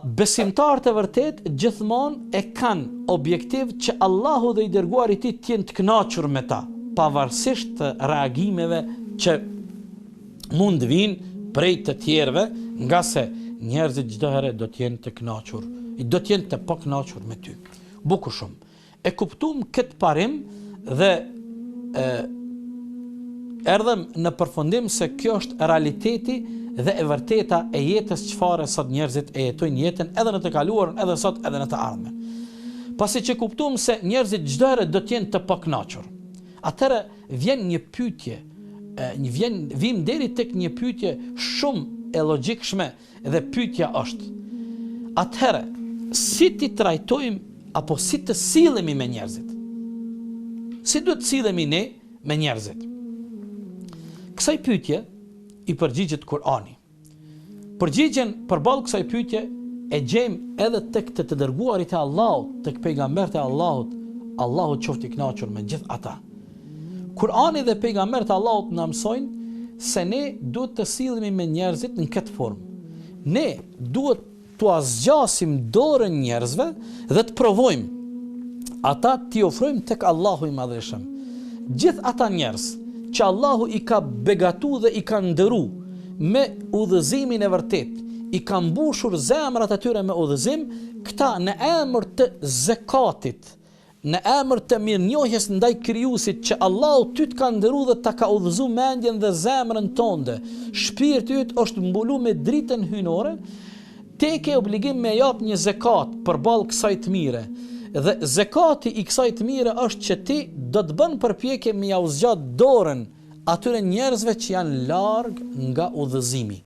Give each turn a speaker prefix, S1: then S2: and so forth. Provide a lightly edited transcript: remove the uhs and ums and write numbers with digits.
S1: Besimtarët e vërtet gjithmonë e kanë objektiv që Allahu dhe i dërguari i tij të jenë të kënaqur me ta, pavarësisht të reagimeve që mund vinë prej të tjerëve, nga se njerëzit çdo herë do të jenë të kënaqur, do të jenë të pakënaqur me ty. Bukur shumë. E kuptuam këtë parim dhe erdhëm në përfundim se kjo është realiteti dhe e vërteta e jetës çfarë sot njerëzit e jetojnë jetën edhe në të kaluarën, edhe sot, edhe në të ardhmen. Pasi që kuptuam se njerëzit çdo herë do të jenë të pakënaqur. Atëherë vjen një pyetje, vim deri tek një pyetje shumë e logjikshme dhe pyetja është: atëherë si ti trajtojmë apo si të sillemi me njerëzit? Si duhet të sillemi ne me njerëzit? Kësaj pyetje i përgjigjet Kurani. Përgjigjen përballë kësaj pyetje e gjejmë edhe tek të dërguarit e Allahut, tek pejgamberët e Allahut. Allahu qoftë i kënaqur me gjithë ata. Kurani dhe pejgamberët e Allahut na mësojnë se ne duhet të sillemi me njerëzit në këtë formë. Ne duhet t'u zgjasim dorën njerëzve dhe të provojmë ata t'i ofrojmë tek Allahu i Madhëshëm. Gjithë ata njerëz që Allahu i ka begatu dhe i ka ndëru me udhëzimin e vërtet, i ka mbushur zemrat e tyre me udhëzim, këta në emër të zekatit, në emër të mirënjohjes ndaj krijuesit që Allahu ty të ka ndëru dhe ta ka udhëzu mendjen dhe zemrën tënde, shpirti yt është mbuluar me dritën hyjnore, te ke obligim me jap një zekat përballë kësaj të mire. Dhe zekati i kësaj të mire është që ti do të bën përpjekje me ja u zgjat dorën atyre njerëzve që janë larg nga udhëzimi.